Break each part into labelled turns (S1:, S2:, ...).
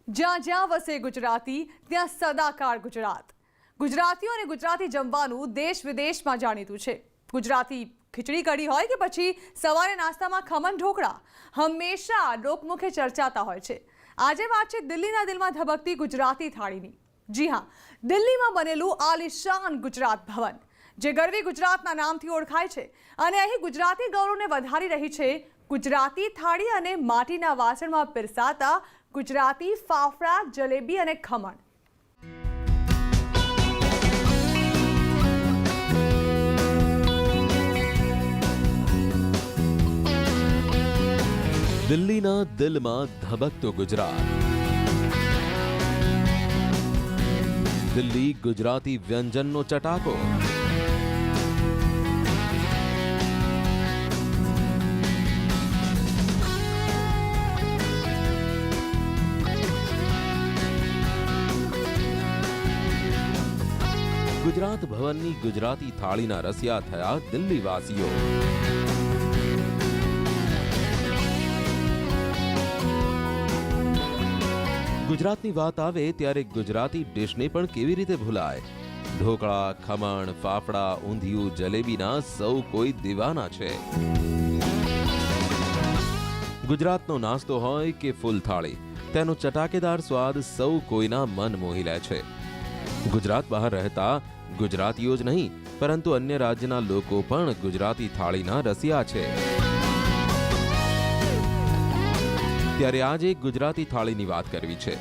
S1: જ્યાં જ્યાં વસે ગુજરાતી ત્યાં સદાકાળ ગુજરાત. ગુજરાતીઓ અને ગુજરાતી જમવાનું દેશ વિદેશમાં જાણીતું છે. ગુજરાતી ખીચડી કઢી હોય કે પછી સવારે નાસ્તામાં ખમણ ઢોકળા હંમેશા લોકમુખે ચર્ચાતા હોય છે. આજે વાત છે દિલ્હીના દિલમાં ધબકતી ગુજરાતી થાળીની. જી હા, દિલ્હીમાં બનેલું આલિશાન ગુજરાત ભવન, જે ગરવી ગુજરાતના નામથી ઓળખાય છે અને અહીં ગુજરાતી ગૌરવને વધારી રહી છે ગુજરાતી થાળી અને માટીના વાસણમાં પીરસાતા ગુજરાતી ફાફડા, જલેબી અને ખમણ.
S2: દિલ્હીના દિલમાં ધબકતું ગુજરાત. દિલ્હી ગુજરાતી વ્યંજનનો ચટાકો. ગુજરાત ભવનની ગુજરાતી થાળીના રસિયા થયા દિલ્હીવાસીઓ. ગુજરાતની વાત આવે ત્યારે ગુજરાતી ડિશને પણ કેવી રીતે ભૂલાય. ઢોકળા, ખમણ, ફાફડા, ઊંધિયું, જલેબીના સૌ કોઈ દીવાના છે. ગુજરાતનો નાસ્તો હોય કે ફૂલ થાળી, તેનો ચટાકેદાર સ્વાદ સૌ કોઈના મન મોહી લે છે. ગુજરાત બહાર રહેતા ગુજરાતીઓ જ નહીં, પરંતુ અન્ય રાજ્યના લોકો પણ ગુજરાતી થાળીના રસિયા છે. ત્યારે આજે એક ગુજરાતી થાળીની વાત કરવી છે.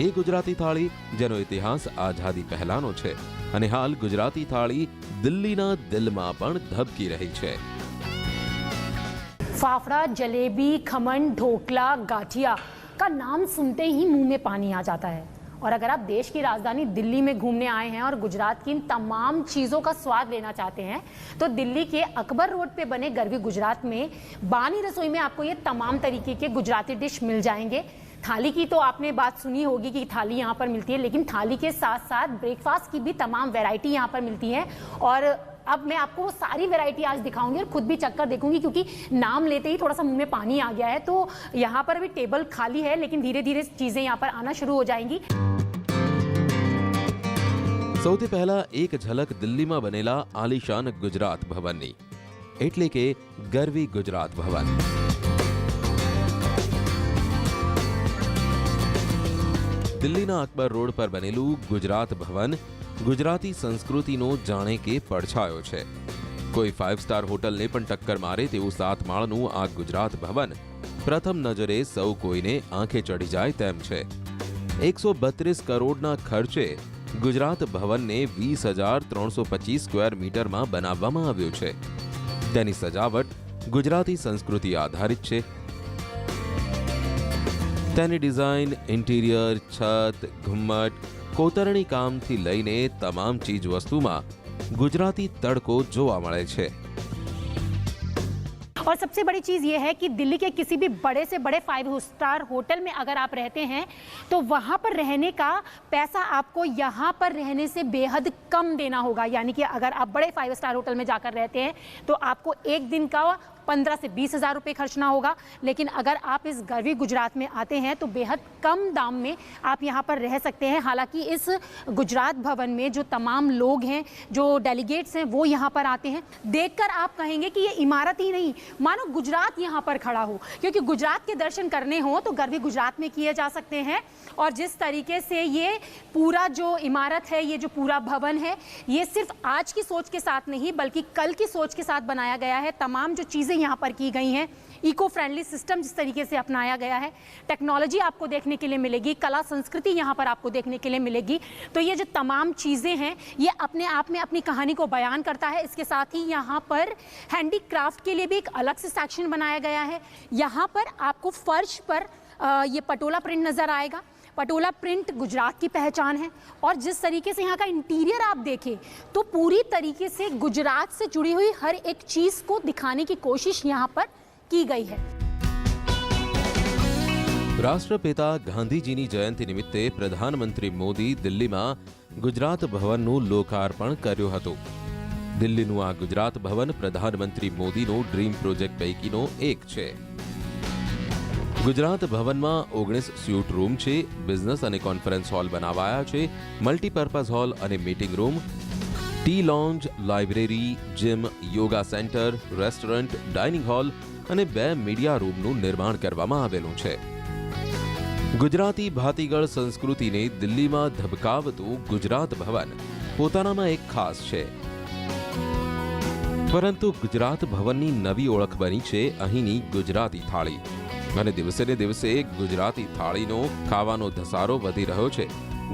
S2: એ ગુજરાતી થાળી જેનો ઇતિહાસ આઝાદી પહેલાનો છે અને હાલ ગુજરાતી થાળી દિલ્હીના દિલમાં પણ ધબકી રહી છે.
S3: फाफड़ा, जलेबी, खमन, ढोकला, गाठिया का नाम सुनते ही मुंह में पानी आ जाता है. और अगर आप देश की राजधानी दिल्ली में घूमने आए हैं और गुजरात की इन तमाम चीज़ों का स्वाद लेना चाहते हैं तो दिल्ली के अकबर रोड पे बने गरवी गुजरात में बानी रसोई में आपको ये तमाम तरीके के गुजराती डिश मिल जाएंगे. थाली की तो आपने बात सुनी होगी कि थाली यहाँ पर मिलती है, लेकिन थाली के साथ साथ ब्रेकफास्ट की भी तमाम वैरायटी यहाँ पर मिलती है. और अब मैं आपको वो सारी वैरायटी आज दिखाऊंगी और खुद भी चक्कर देखूंगी, क्योंकि नाम लेते ही थोड़ा सा मुंह में पानी आ गया है. तो यहाँ पर अभी टेबल खाली है, लेकिन धीरे धीरे चीज़ें यहाँ पर आना शुरू हो जाएंगी.
S2: સૌથી પહેલા એક ઝલક દિલ્હીમાં બનેલા આલિશાન ગુજરાત ભવનની, એટલે કે ગરવી ગુજરાત ભવન. દિલ્હીના અકબર રોડ પર બનેલું ગુજરાત ભવન ગુજરાતી સંસ્કૃતિનો જાણે કે પડછાયો છે. કોઈ 5 સ્ટાર હોટલને પણ ટક્કર મારે તેવું 7 માળનું આ ગુજરાત ભવન પ્રથમ નજરે સૌ કોઈને આંખે ચડી જાય તેમ છે. 132 કરોડના ખર્ચે ગુજરાત ભવનને 20,325 સ્ક્વેર મીટરમાં બનાવવામાં આવ્યું છે. તેની સજાવટ ગુજરાતી સંસ્કૃતિ આધારિત છે. તેની ડિઝાઇન, ઇન્ટિરિયર, છત, ઘુમ્મટ, કોતરણી કામથી લઈને તમામ ચીજ વસ્તુમાં ગુજરાતી તડકો જોવા મળે છે.
S3: और सबसे बड़ी चीज़ ये है कि दिल्ली के किसी भी बड़े से बड़े 5 स्टार होटल में अगर आप रहते हैं तो वहाँ पर रहने का पैसा आपको यहाँ पर रहने से बेहद कम देना होगा. यानी कि अगर आप बड़े 5 स्टार होटल में जाकर रहते हैं तो आपको एक दिन का 15 से 20 हज़ार रुपये खर्चना होगा. लेकिन अगर आप इस गरवी गुजरात में आते हैं तो बेहद कम दाम में आप यहाँ पर रह सकते हैं. हालांकि इस गुजरात भवन में जो तमाम लोग हैं, जो डेलीगेट्स हैं, वो यहाँ पर आते हैं. देखकर आप कहेंगे कि ये इमारत ही नहीं, मानो गुजरात यहाँ पर खड़ा हो, क्योंकि गुजरात के दर्शन करने हो तो गरवी गुजरात में किए जा सकते हैं. और जिस तरीके से ये पूरा जो इमारत है, ये जो पूरा भवन है, ये सिर्फ आज की सोच के साथ नहीं बल्कि कल की सोच के साथ बनाया गया है. तमाम जो चीज़ें यहाँ पर की गई हैं, इको फ्रेंडली सिस्टम जिस तरीके से अपनाया गया है, टेक्नोलॉजी आपको देखने के लिए मिलेगी, कला संस्कृति यहाँ पर आपको देखने के लिए मिलेगी. तो ये जो तमाम चीज़ें हैं ये अपने आप में अपनी कहानी को बयान करता है. इसके साथ ही यहाँ पर हैंडीक्राफ्ट के लिए भी एक अलग से सेक्शन बनाया गया है. यहाँ पर आपको फर्श पर ये पटोला प्रिंट नज़र आएगा. पटोला प्रिंट गुजरात की पहचान है. और जिस तरीके से यहाँ का इंटीरियर आप देखें तो पूरी तरीके से गुजरात से जुड़ी हुई हर एक चीज़ को दिखाने की कोशिश यहाँ पर की गई है.
S2: રાષ્ટ્રપિતા ગાંધીજીની જયંતિ નિમિત્તે પ્રધાનમંત્રી મોદી દિલ્હીમાં ગુજરાત ભવનનું લોકાર્પણ કર્યું હતું. દિલ્હીનું આ ગુજરાત ભવન પ્રધાનમંત્રી મોદીનો ડ્રીમ પ્રોજેક્ટ પૈકીનો એક છે. ગુજરાત ભવનમાં 19 સ્યુટ રૂમ છે, બિઝનેસ અને કોન્ફરન્સ હોલ બનાવાયા છે, મલ્ટીપર્પઝ હોલ અને meeting room, tea lounge, library, gym, yoga centre, restaurant, dining hall અને 2 મીડિયા રૂમનું નિર્માણ કરવામાં આવેલું છે. ગુજરાતી ભાતીગળ સંસ્કૃતિને દિલ્હીમાં ધબકાવતું ગુજરાત ભવન પોતાનામાં એક ખાસ છે. પરંતુ ગુજરાત ભવનની નવી ઓળખ બની છે અહીંની ગુજરાતી થાળી. અને દિવસે ને દિવસે ગુજરાતી થાળીનો ખાવાનો ધસારો વધી રહ્યો છે.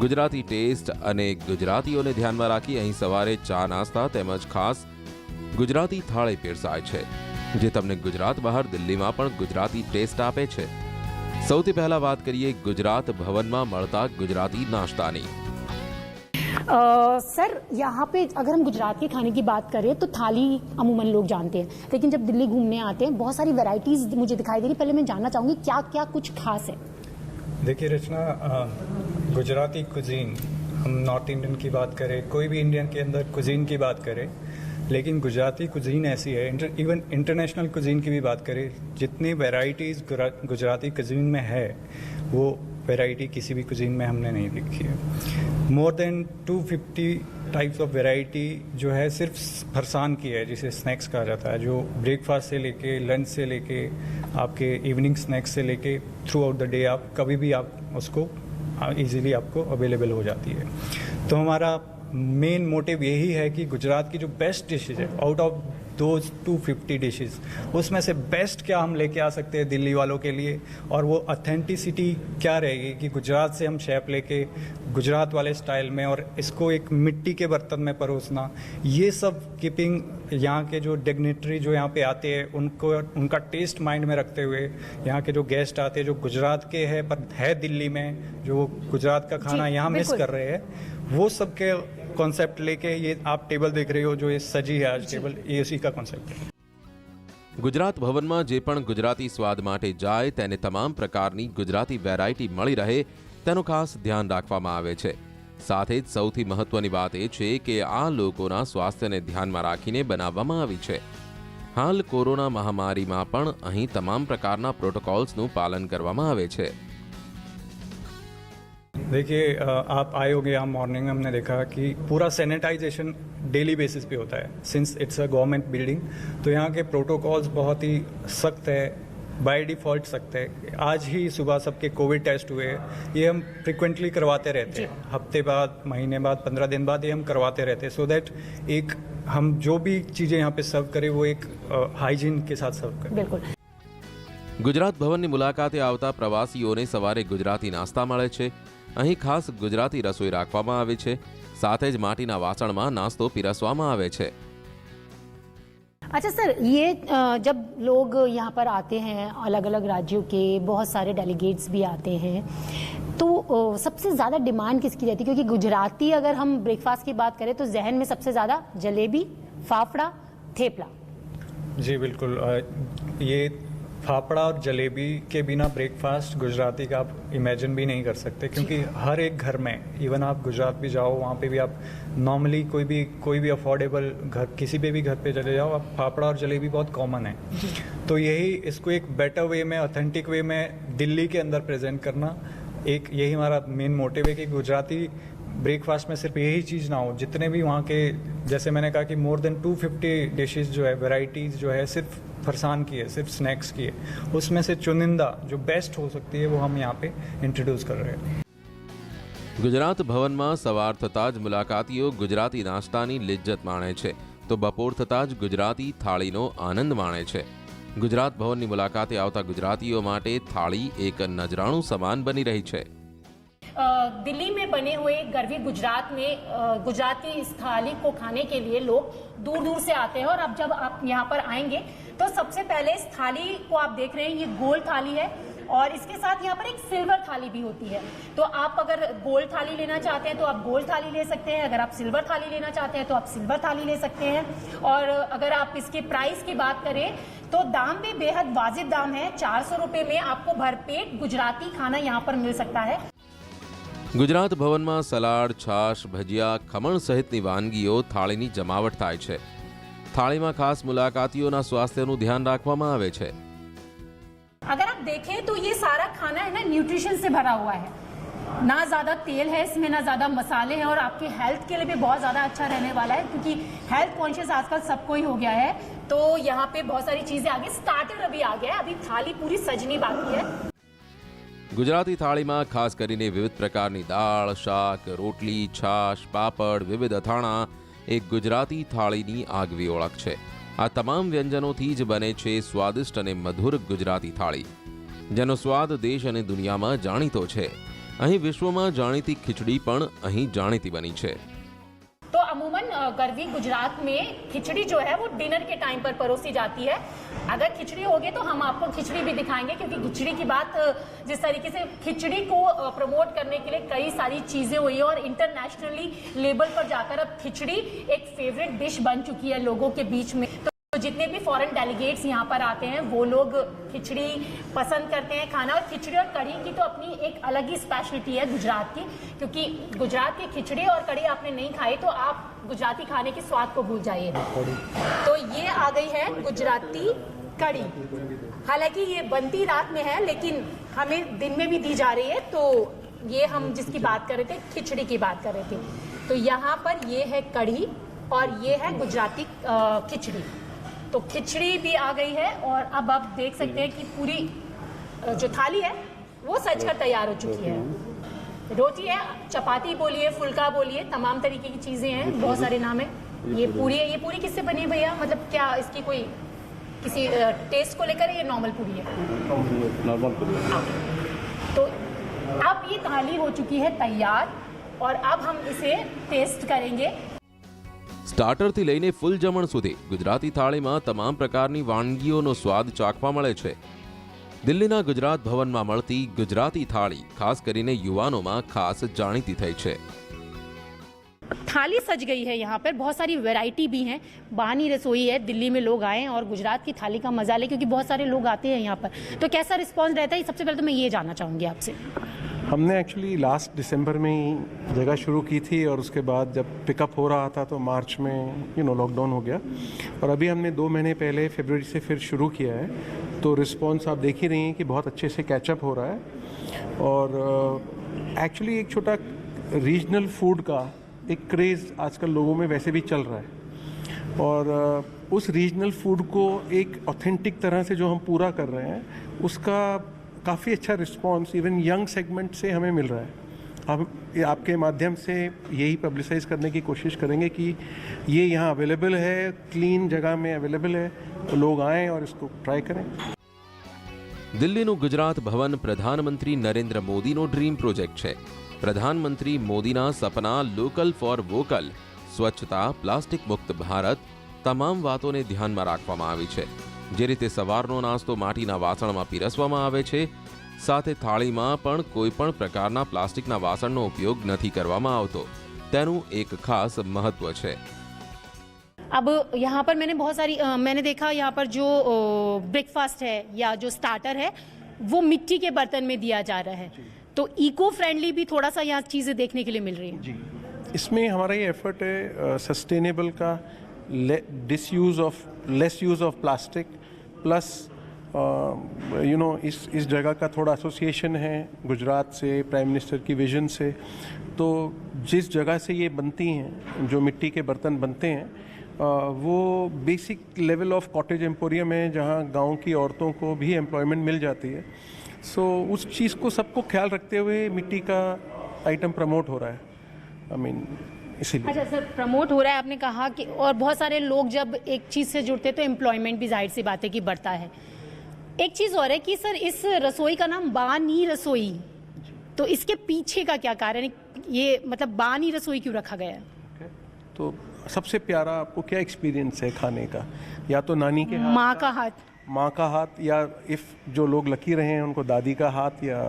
S2: ગુજરાતી ટેસ્ટ અને ગુજરાતીઓને ધ્યાનમાં રાખી અહીં સવારે ચા નાસ્તા તેમજ ખાસ ગુજરાતી થાળી પીરસાય છે, જે તમને ગુજરાત બહાર દિલ્હીમાં પણ ગુજરાતી ટેસ્ટ આપે છે. સૌથી પહેલા વાત કરીએ ગુજરાત ભવનમાં મળતા ગુજરાતી નાસ્તાની.
S3: सर यहाँ पे अगर हम गुजरात के खाने की बात करें तो थाली अमूमन लोग जानते हैं, लेकिन जब दिल्ली घूमने आते हैं बहुत सारी वैरायटीज मुझे दिखाई दे रही. पहले मैं जानना चाहूँगी क्या क्या कुछ खास है.
S4: देखिए रचना, गुजराती कुजीन, हम नॉर्थ इंडियन की बात करें, कोई भी इंडियन के अंदर कुजीन की बात करें, लेकिन गुजराती कुजीन ऐसी है, इवन इंटरनेशनल कुजीन की भी बात करें, जितनी वैरायटीज़ गुजराती कुजीन में है वो वैरायटी किसी भी कुजीन में हमने नहीं देखी है. More than 250 types of variety जो है सिर्फ फरसान की है, जिसे स्नैक्स कहा जाता है, जो ब्रेकफास्ट से लेके लंच से लेके आपके इवनिंग स्नैक्स से लेके थ्रू आउट द डे आप कभी भी आप उसको इजीली आपको अवेलेबल हो जाती है. तो हमारा मेन मोटिव यही है कि गुजरात की जो बेस्ट डिशेज है, आउट ऑफ दोज 250 डिशेज, उसमें से बेस्ट क्या हम लेके आ सकते हैं दिल्ली वालों के लिए, और वो ऑथेंटिसिटी क्या रहेगी कि गुजरात से हम शेफ लेके गुजरात वाले स्टाइल में और इसको एक मिट्टी के बर्तन में परोसना, ये सब कीपिंग यहाँ के जो डिग्निटरी जो यहाँ पे आते हैं उनको उनका टेस्ट माइंड में रखते हुए, यहाँ के जो गेस्ट आते हैं जो गुजरात के हैं पर है दिल्ली में, जो गुजरात का खाना यहाँ मिस कर रहे हैं, वो सब के कॉन्सेप्ट लेके ये आप टेबल देख रहे हो जो ये सजी है आज टेबल, ये उसी का कॉन्सेप्ट है.
S2: ગુજરાત ભવનમાં જે પણ ગુજરાતી સ્વાદ માટે જાય તેને તમામ પ્રકારની ગુજરાતી વેરાયટી મળી રહે તેનું ખાસ ધ્યાન રાખવામાં આવે છે. સાથે જ સૌથી મહત્વની વાત એ છે કે આ લોકોના સ્વાસ્થ્યને ધ્યાનમાં રાખીને બનાવવામાં આવી છે. હાલ કોરોના મહામારીમાં પણ અહીં તમામ પ્રકારના પ્રોટોકોલ્સનું પાલન કરવામાં આવે છે.
S4: देखिए, आप आए होंगे यहाँ मॉर्निंग में, हमने देखा कि पूरा सैनिटाइजेशन डेली बेसिस पे होता है since it's a government building. तो यहाँ के प्रोटोकॉल्स बहुत ही सख्त है, बाय डिफ़ॉल्ट सख्त है. आज ही सुबह सबके कोविड टेस्ट हुए, ये हम फ्रिक्वेंटली करवाते रहते हैं, हफ्ते बाद, महीने बाद, 15 दिन बाद ये हम करवाते रहते हैं, सो दैट एक हम जो भी चीज़ें यहाँ पे सर्व करें वो एक हाइजीन के साथ सर्व करें.
S3: बिल्कुल.
S2: ગુજરાત ભવનની મુલાકાતે આવતા પ્રવાસીઓને સવારે ગુજરાતી નાસ્તા મળે છે. અહીં ખાસ ગુજરાતી રસોઈ રાખવામાં આવે છે. સાથે જ માટીના વાસણમાં નાસ્તો પીરસવામાં આવે છે.
S3: अच्छा सर, ये जब लोग यहाँ पर आते हैं, अलग अलग राज्यों के बहुत सारे डेलीगेट्स भी आते हैं, तो सबसे ज़्यादा डिमांड किसकी रहती है? क्योंकि गुजराती अगर हम ब्रेकफास्ट की बात करें तो जहन में सबसे ज़्यादा जलेबी, फाफड़ा, थेपला.
S4: जी बिल्कुल. ये फाफड़ा और जलेबी के बिना ब्रेकफास्ट गुजराती का आप इमेजिन भी नहीं कर सकते, क्योंकि हर एक घर में, इवन आप गुजरात भी जाओ वहाँ पे भी आप नॉर्मली कोई भी अफोर्डेबल घर किसी पे भी घर पे चले जाओ, आप फाफड़ा और जलेबी बहुत कॉमन है. तो यही इसको एक बेटर वे में, ऑथेंटिक वे में दिल्ली के अंदर प्रेजेंट करना, एक यही हमारा मेन मोटिव है कि गुजराती ब्रेकफास्ट में सिर्फ यही चीज़ ना हो, जितने भी वहाँ के, जैसे मैंने कहा कि मोर देन 250 डिशेज जो है, वैरायटीज़ जो है सिर्फ फरसान की है, सिर्फ स्नैक्स की है, उसमें से चुनिंदा जो बेस्ट हो सकती है वो हम यहाँ पे इंट्रोड्यूस कर रहे हैं.
S2: ગુજરાત ભવનમાં સવાર થતાં જ મુલાકાતીઓ ગુજરાતી નાસ્તાની લિજ્જત માણે છે, તો બપોર થતાં જ ગુજરાતી થાળીનો આનંદ માણે છે. ગુજરાત ભવનની મુલાકાતે આવતા ગુજરાતીઓ માટે થાળી એક નજરાણું સમાન બની રહી છે.
S3: दिल्ली में बने हुए गर्वी गुजरात में गुजराती इस थाली को खाने के लिए लोग दूर दूर से आते हैं. और अब जब आप यहाँ पर आएंगे तो सबसे पहले इस थाली को आप देख रहे हैं, ये गोल थाली है और इसके साथ यहाँ पर एक सिल्वर थाली भी होती है. तो आप अगर गोल थाली लेना चाहते हैं तो आप गोल थाली ले सकते हैं, अगर आप सिल्वर थाली लेना चाहते हैं तो आप सिल्वर थाली ले सकते हैं. और अगर आप इसके प्राइस की बात करें तो दाम भी बेहद वाजिब दाम है. 400 रुपये में आपको भरपेट गुजराती खाना यहाँ पर मिल सकता है.
S2: ગુજરાત ભવનમાં સલાડ, છાશ, ભજીયા, ખમણ સહિતની વાનગીઓ થાળીની જમાવટ થાય છે. થાળીમાં ખાસ મુલાકાતીઓના સ્વાસ્થ્યનું ધ્યાન રાખવામાં આવે છે.
S3: अगर आप देखें तो ये सारा खाना है ना न्यूट्रिशन से भरा हुआ है, ना ज़्यादा तेल है इसमें, ना ज़्यादा मसाले हैं, और आपके हेल्थ के लिए भी बहुत ज़्यादा अच्छा रहने वाला है, क्योंकि हेल्थ कॉन्शियस आजकल सबको ही हो गया है। तो यहाँ पे बहुत सारी चीज़ें आ गई, स्टार्टर अभी आ गया है, अभी थाली पूरी सजनी बाकी है।
S2: ગુજરાતી થાળીમાં ખાસ કરીને વિવિધ પ્રકારની દાળ, શાક, રોટલી, છાશ, પાપડ, વિવિધ અથાણા એક ગુજરાતી થાળીની આગવી ઓળખ છે. આ તમામ વ્યંજનોથી જ બને છે સ્વાદિષ્ટ અને મધુર ગુજરાતી થાળી, જેનો સ્વાદ દેશ અને દુનિયામાં જાણીતો છે. અહીં વિશ્વમાં જાણીતી ખીચડી પણ અહીં જાણીતી બની છે.
S3: तो अमूमन गर्वी गुजरात में खिचड़ी जो है वो डिनर के टाइम पर परोसी जाती है। अगर खिचड़ी होगी तो हम आपको खिचड़ी भी दिखाएंगे, क्योंकि खिचड़ी की बात जिस तरीके से खिचड़ी को प्रमोट करने के लिए कई सारी चीज़ें हुई है, और इंटरनेशनली लेवल पर जाकर अब खिचड़ी एक फेवरेट डिश बन चुकी है लोगों के बीच में। तो जितने भी फॉरेन डेलीगेट्स यहाँ पर आते हैं वो लोग खिचड़ी पसंद करते हैं खाना, और खिचड़ी और कढ़ी की तो अपनी एक अलग ही स्पेशलिटी है गुजरात की, क्योंकि गुजरात की खिचड़ी और कढ़ी आपने नहीं खाई तो आप गुजराती खाने के स्वाद को भूल जाइए। तो ये आ गई है गुजराती कढ़ी। हालांकि ये बनती रात में है लेकिन हमें दिन में भी दी जा रही है। तो ये हम जिसकी बात कर रहे थे, खिचड़ी की बात कर रहे थे, तो यहाँ पर ये है कढ़ी और ये है गुजराती खिचड़ी। तो खिचड़ी भी आ गई है, और अब आप देख सकते हैं कि पूरी जो थाली है वो सज कर तैयार हो चुकी है। रोटी है, चपाती बोलिए, फुल्का बोलिए, तमाम तरीके की चीज़ें हैं, बहुत सारे नाम है। ये पूरी है, ये पूरी किससे बनी है भैया? मतलब क्या इसकी कोई किसी टेस्ट को लेकर है, ये नॉर्मल पूरी है?
S5: नॉर्मल पूरी है।
S3: तो अब ये थाली हो चुकी है तैयार, और अब हम इसे टेस्ट करेंगे।
S2: સ્ટાર્ટરથી લઈને ફૂલ જમણ સુધી ગુજરાતી થાળીમાં તમામ પ્રકારની વાનગીઓનો સ્વાદ ચાખવા મળે છે. દિલ્હીના ગુજરાત ભવનમાં મળતી ગુજરાતી થાળી ખાસ કરીને યુવાનોમાં ખાસ જાણીતી થઈ છે.
S3: थाली सज गई है, यहाँ पर बहुत सारी वैरायटी भी हैं। बानी रसोई है, दिल्ली में लोग आए और गुजरात की थाली का मजा लें, क्योंकि बहुत सारे लोग आते हैं यहाँ पर। तो कैसा रिस्पॉन्स रहता है, सबसे पहले तो मैं ये जानना चाहूँगी आपसे।
S5: हमने एक्चुअली लास्ट दिसंबर में ही जगह शुरू की थी, और उसके बाद जब पिकअप हो रहा था तो मार्च में लॉकडाउन हो गया, और अभी हमने 2 महीने पहले फरवरी से फिर शुरू किया है। तो रिस्पॉन्स आप देख ही रही हैं कि बहुत अच्छे से कैचअप हो रहा है। और एक्चुअली एक छोटा रीजनल फूड का एक क्रेज़ आजकल लोगों में वैसे भी चल रहा है, और उस रीजनल फूड को एक ऑथेंटिक तरह से जो हम पूरा कर रहे हैं उसका काफ़ी अच्छा रिस्पॉन्स इवन यंग सेगमेंट से हमें मिल रहा है। हम आपके माध्यम से यही पब्लिसाइज करने की कोशिश करेंगे कि ये यहाँ अवेलेबल है, क्लीन जगह में अवेलेबल है, तो लोग आएँ और इसको ट्राई करें।
S2: દિલ્હીનું ગુજરાત ભવન પ્રધાનમંત્રી નરેન્દ્ર મોદીનો ડ્રીમ પ્રોજેક્ટ છે. પ્રધાનમંત્રી મોદીના સપના લોકલ ફોર વોકલ, સ્વચ્છતા, પ્લાસ્ટિક મુક્ત ભારત તમામ વાતોને ધ્યાનમાં રાખવામાં આવી છે. જે રીતે સવારનો નાસ્તો માટીના વાસણમાં પીરસવામાં આવે છે, સાથે થાળીમાં પણ કોઈ પણ પ્રકારના પ્લાસ્ટિકના વાસણનો ઉપયોગ નથી કરવામાં આવતો, તેનું એક ખાસ મહત્વ છે.
S3: अब यहाँ पर मैंने देखा यहाँ पर जो ब्रेकफास्ट है या जो स्टार्टर है वो मिट्टी के बर्तन में दिया जा रहा है, तो इको फ्रेंडली भी थोड़ा सा यहाँ चीज़ें देखने के लिए मिल रही हैं।
S5: जी, इसमें हमारा ये एफर्ट है सस्टेनेबल का, lace use of plastic, plus इस जगह का थोड़ा एसोसिएशन है गुजरात से, प्राइम मिनिस्टर की विजन से। तो जिस जगह से ये बनती हैं, जो मिट्टी के बर्तन बनते हैं, वो basic level of cottage emporium है, जहाँ गांव की औरतों को भी एम्प्लॉयमेंट मिल जाती है। सो उस चीज़ को सबको ख्याल रखते हुए मिट्टी का आइटम प्रमोट हो रहा है। इसीलिए।
S3: अच्छा सर, प्रमोट हो रहा है आपने कहा कि, और बहुत सारे लोग जब एक चीज़ से जुड़ते तो एम्प्लॉयमेंट भी जाहिर सी बात है कि बढ़ता है। एक चीज़ और है कि सर इस रसोई का नाम बानी रसोई, तो इसके पीछे का क्या कारण है, ये मतलब बानी रसोई क्यों रखा गया है?
S5: तो सबसे प्यारा आपको क्या एक्सपीरियंस है खाने का? या तो नानी के हाथ, माँ का हाथ, या इफ़ जो लोग लकी रहे हैं उनको दादी का हाथ, या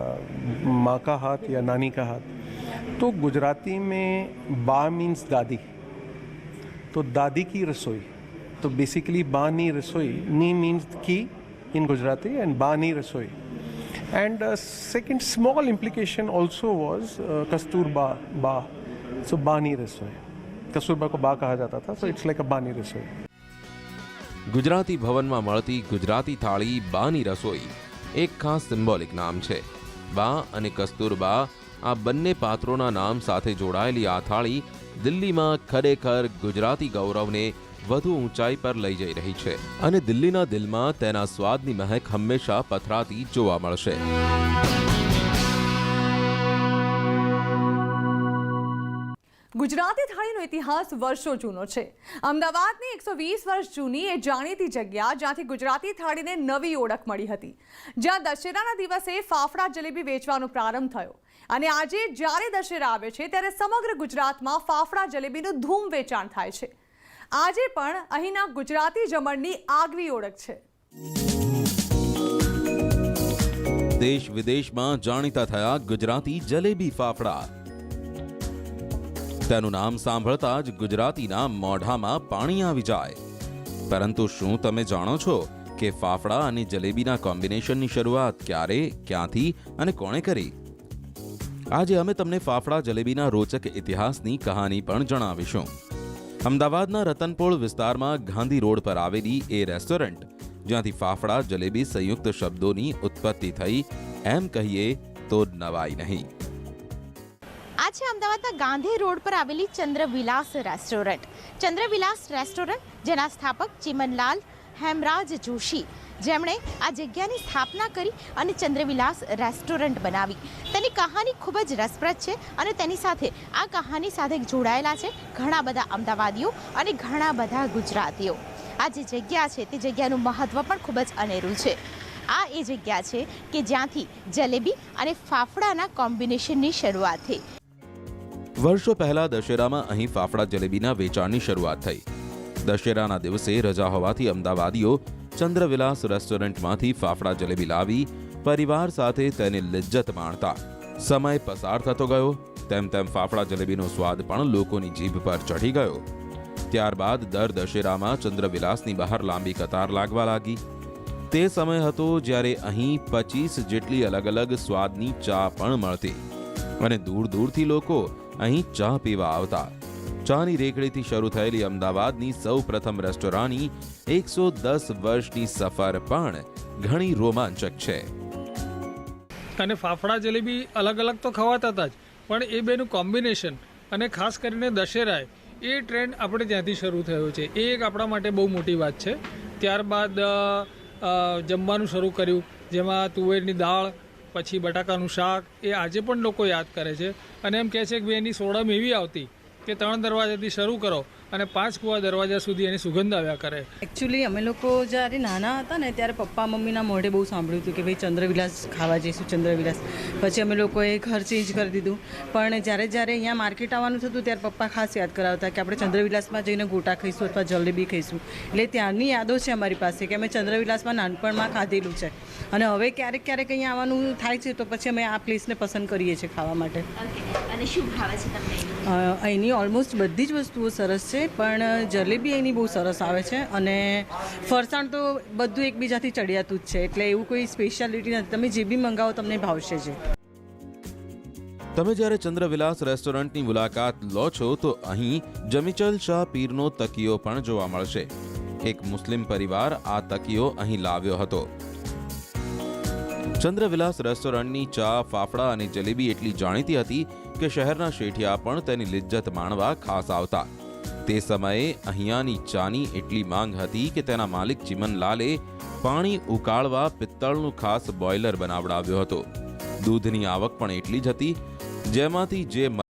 S5: माँ का हाथ, या नानी का हाथ। तो गुजराती में बा मीन्स दादी, तो दादी की रसोई, तो बेसिकली बानी रसोई, नी मीन्स की in Gujarati, and Bani Rasoi. And second small implication also was Kasturba, Ba. So Bani Rasoi. Kasturba को बा कहा जाता था, so it's like a Bani Rasoi.
S2: Gujarati ભવનમાં મળતી ગુજરાતી થાળી બાની રસોઈ એક ખાસ સિમ્બોલિક નામ છે. બા અને કસ્તુરબા આ બંને પાત્રોના નામ સાથે જોડાયેલી આ થાળી દિલ્હીમાં ખરેખર ગુજરાતી ગૌરવને વધુ ઊંચાઈ પર લઈ જઈ રહી છે અને દિલ્હીના દિલમાં તેના સ્વાદની મહેક હંમેશા પથરાતી જોવા મળશે.
S1: ગુજરાતી થાળીનો ઇતિહાસ વર્ષો જૂનો છે. અમદાવાદની 120 વર્ષ જૂની એ જાણીતી જગ્યા જ્યાંથી ગુજરાતી થાળીને નવી ઓળખ મળી હતી, જ્યાં દશેરાના દિવસે ફાફડા જલેબી વેચવાનો પ્રારંભ થયો અને આજે જ્યારે દશેરા આવે છે ત્યારે સમગ્ર ગુજરાતમાં ફાફડા જલેબીનું ધૂમ વેચાણ થાય છે. આજે પણ અહીંના ગુજરાતી જમણની આગવી ઓળખ છે.
S2: દેશ વિદેશમાં જાણીતા થયા ગુજરાતી જલેબી ફાફડા. તેનું નામ સાંભળતા જ ગુજરાતીના મોઢામાં પાણી આવી જાય. પરંતુ શું તમે જાણો છો કે ફાફડા અને જલેબીના કોમ્બિનેશનની શરૂઆત ક્યારે, ક્યાંથી અને કોણે કરી? આજે અમે તમને ફાફડા જલેબીના રોચક ઇતિહાસની કહાની પણ જણાવીશું. અમદાવાદના રતનપોળ વિસ્તારમાં ગાંધી રોડ પર આવેલી એ રેસ્ટોરન્ટ જ્યાંથી ફાફડા જલેબી સંયુક્ત શબ્દોની ઉત્પત્તિ થઈ, એમ કહીએ તો નવાઈ નહીં.
S6: આ છે અમદાવાદના ગાંધી રોડ પર આવેલી ચંદ્રવિલાસ રેસ્ટોરન્ટ. ચંદ્રવિલાસ રેસ્ટોરન્ટ જેના સ્થાપક ચિમનલાલ હેમરાજ જોશી, જેમણે આ જગ્યાની સ્થાપના કરી અને ચંદ્રવિલાસ રેસ્ટોરન્ટ બનાવી. તેની કહાની ખૂબ જ રસપ્રદ છે અને તેની સાથે આ કહાની સાથે જોડાયેલા છે ઘણા બધા અમદાવાદીઓ અને ઘણા બધા ગુજરાતીઓ. આ જે જગ્યા છે તે જગ્યાનું મહત્વ પણ ખૂબ જ અનેરું છે. આ એ જગ્યા છે કે જ્યાંથી જલેબી અને ફાફડાના કોમ્બિનેશનની શરૂઆત થઈ.
S2: વર્ષો પહેલા દશેરામાં અહીં ફાફડા જલેબીના વેચાણની શરૂઆત થઈ. દશેરાના દિવસે રજા હોવાથી અમદાવાદીઓ ચંદ્રવિલાસ રેસ્ટોરન્ટમાંથી ફાફડા જલેબી લાવી પરિવાર સાથે તેની લિજ્જત માણતા. સમય પસાર થતો ગયો તેમ તેમ ફાફડા જલેબીનો સ્વાદ પણ લોકોની જીભ પર ચઢી ગયો. ત્યારબાદ દર દશેરામાં ચંદ્રવિલાસની બહાર લાંબી કતાર લાગવા લાગી. તે સમય હતો જ્યારે અહીં 25 જેટલી અલગ અલગ સ્વાદની ચા પણ મળતી અને દૂર દૂરથી લોકો અહીં ચા પીવા આવતા. ચાની રેકડીથી શરૂ થયેલી અમદાવાદની સૌ પ્રથમ રેસ્ટોરાંની 110 વર્ષની સફર પણ ઘણી રોમાંચક છે.
S7: અને ફાફડા જલેબી અલગ અલગ તો ખવાતા હતા જ, પણ એ બેનું કોમ્બિનેશન અને ખાસ કરીને દશેરાએ એ ટ્રેન્ડ આપણે ત્યાંથી શરૂ થયો છે. એ એક આપણા માટે બહુ મોટી વાત છે. ત્યારબાદ જમવાનું શરૂ કર્યું, જેમાં તુવેરની દાળ, પછી બટાકાનું શાક, એ આજે પણ લોકો યાદ કરે છે અને એમ કહે છે કે ભાઈ એની સોડમ એવી આવતી કે 3 દરવાજાથી શરૂ કરો અને 5 કુવા દરવાજા સુધી એની સુગંધ આવ્યા કરે.
S8: એકચ્યુઅલી અમે લોકો જ્યારે નાના હતા ને ત્યારે પપ્પા મમ્મીના મોઢે બહુ સાંભળ્યું હતું કે ભાઈ ચંદ્રવિલાસ ખાવા જઈશું, ચંદ્રવિલાસ. પછી અમે લોકોએ ઘર ચેન્જ કરી દીધું, પણ જ્યારે અહીંયા માર્કેટ આવવાનું થતું ત્યારે પપ્પા ખાસ યાદ કરાવતા કે આપણે ચંદ્રવિલાસમાં જઈને ગોટા ખાઈશું અથવા જલેબી ખાઈશું. એટલે ત્યારની યાદો છે અમારી પાસે કે અમે ચંદ્રવિલાસમાં નાનપણમાં ખાધેલું છે અને હવે ક્યારેક ક્યારેક અહીંયા આવવાનું થાય છે તો પછી અમે આ પ્લેસને પસંદ કરીએ છીએ ખાવા માટે.
S6: અને શું ભાવે છે તમને?
S8: અહીંની ઓલમોસ્ટ બધી જ વસ્તુઓ સરસ છે, પણ જલેબી અહીંની બહુ સરસ આવે છે અને ફરસાણ તો બધું એકબીજાથી ચડિયાતું જ છે, એટલે એવું કોઈ સ્પેશિયાલિટી નથી. તમે જે બી મંગાવો તમને ભાવશે જ.
S2: તમે જ્યારે ચંદ્રવિલાસ રેસ્ટોરન્ટની મુલાકાત લો છો તો અહીં જમીચલ શાહ પીરનો તકિયો પણ જોવા મળશે. એક મુસ્લિમ પરિવાર આ તકિયો અહીં લાવ્યો હતો. ચંદ્રવિલાસ રેસ્ટોરન્ટની ચા, ફાફડા અને જલેબી એટલી જાણીતી હતી કે શહેરના શેઠિયા પણ તેની લિજ્જત માણવા ખાસ આવતા. તે સમયે અહીંયાની ચાની એટલી માંગ હતી કે તેના માલિક ચિમનલાલે પાણી ઉકાળવા પિત્તળનું ખાસ બોઇલર બનાવડાવ્યો હતો. દૂધની આવક પણ એટલી જ હતી, જેમાંથી જે